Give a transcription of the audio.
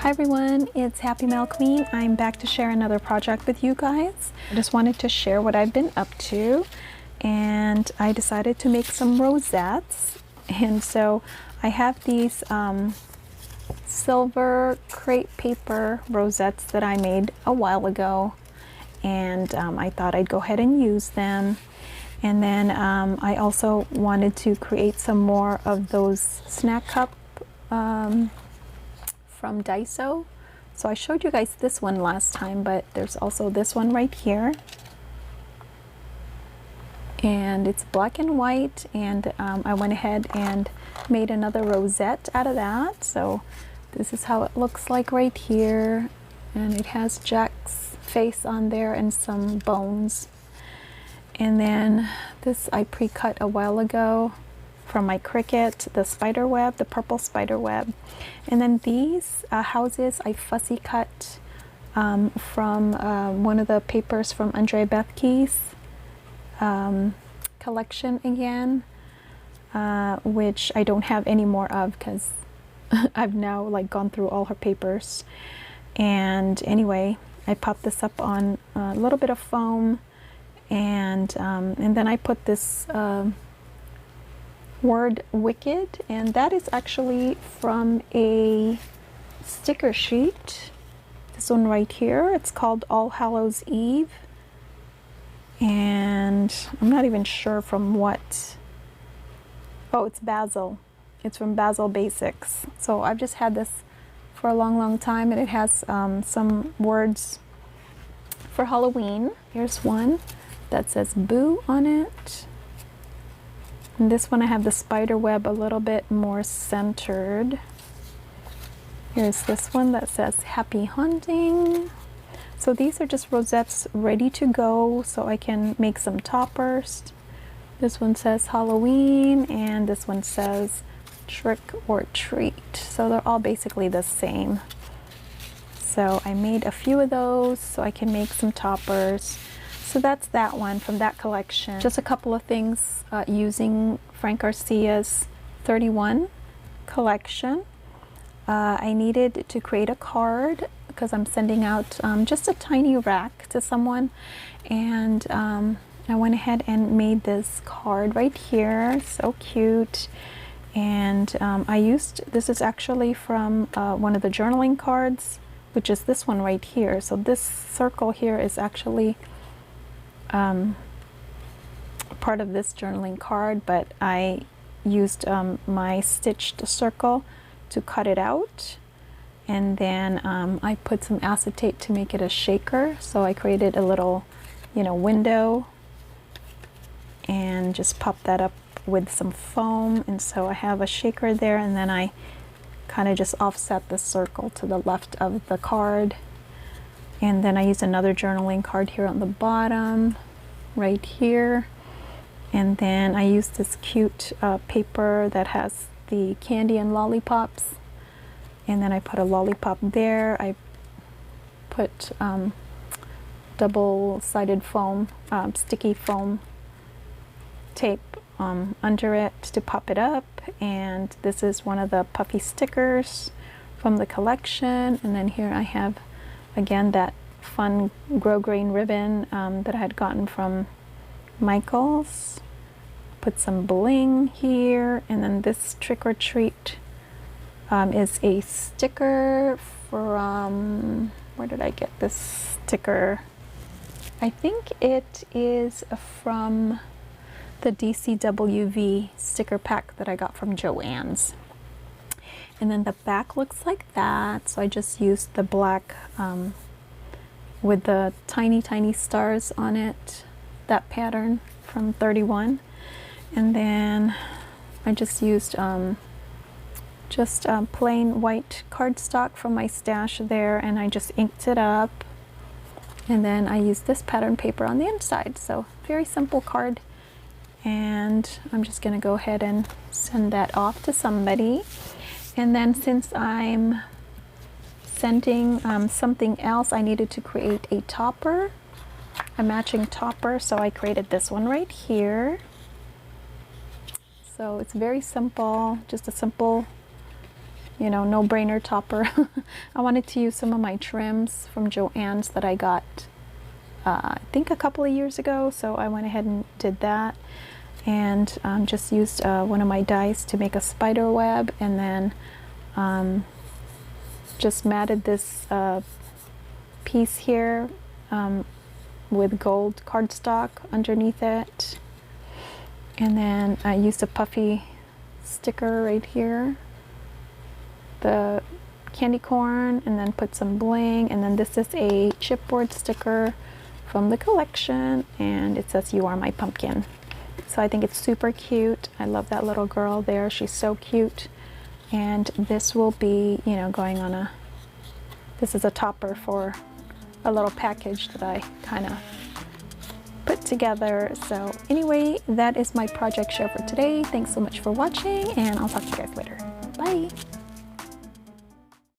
Hi everyone, it's Happy Mail Queen. I'm back to share another project with you guys. I just wanted to share what I've been up to, and I decided to make some rosettes. And so I have these silver crepe paper rosettes that I made a while ago, and I thought I'd go ahead and use them. And then I also wanted to create some more of those snack cup from Daiso. So I showed you guys this one last time, but there's also this one right here, and it's black and white, and I went ahead and made another rosette out of that. So this is how it looks like right here, and it has Jack's face on there and some bones. And then this I pre-cut a while ago from my Cricut, the spider web, the purple spider web. And then these houses I fussy cut from one of the papers from Andrea Bethke's collection again, which I don't have any more of because I've now like gone through all her papers. And anyway, I popped this up on a little bit of foam, and then I put this word wicked, and that is actually from a sticker sheet, this one right here. It's called All Hallows Eve, and I'm not even sure from what. Oh, it's Basil. It's from Basil Basics. So I've just had this for a long time, and it has some words for Halloween. Here's one that says boo on it. And this one I have the spider web a little bit more centered. Here's this one that says happy hunting. So these are just rosettes ready to go, so I can make some toppers. This one says Halloween, and this one says trick or treat. So they're all basically the same. So I made a few of those so I can make some toppers. So that's that one from that collection. Just a couple of things using Frank Garcia's 31 collection. I needed to create a card because I'm sending out just a tiny rack to someone, and I went ahead and made this card right here. So cute. And I used, this is actually from one of the journaling cards, which is this one right here. So this circle here is actually part of this journaling card, but I used my stitched circle to cut it out, and then I put some acetate to make it a shaker. So I created a little, window, and just popped that up with some foam, and so I have a shaker there, and then I kind of just offset the circle to the left of the card. And then I use another journaling card here on the bottom, right here. And then I use this cute paper that has the candy and lollipops. And then I put a lollipop there. I put double-sided foam, sticky foam tape under it to pop it up. And this is one of the puffy stickers from the collection. And then here I have again that fun grosgrain ribbon that I had gotten from Michael's. Put some bling here, and then this trick or treat is a sticker from, where did I get this sticker? I think it is from the DCWV sticker pack that I got from Joann's. And then the back looks like that. So I just used the black with the tiny stars on it, that pattern from 31. And then I just used plain white cardstock from my stash there, and I just inked it up. And then I used this pattern paper on the inside. So very simple card. And I'm just gonna go ahead and send that off to somebody. And then since I'm sending something else, I needed to create a topper, a matching topper. So I created this one right here. So it's very simple, just a simple, you know, no-brainer topper. I wanted to use some of my trims from Joann's that I got I think a couple of years ago, so I went ahead and did that, and just used one of my dies to make a spider web, and then just matted this piece here with gold cardstock underneath it, and then I used a puffy sticker right here, the candy corn, and then put some bling, and then this is a chipboard sticker from the collection, and it says "You are my pumpkin." So I think it's super cute. I love that little girl there. She's so cute. And this will be, you know, going on a, this is a topper for a little package that I kind of put together. So anyway, that is my project share for today. Thanks so much for watching, and I'll talk to you guys later. Bye.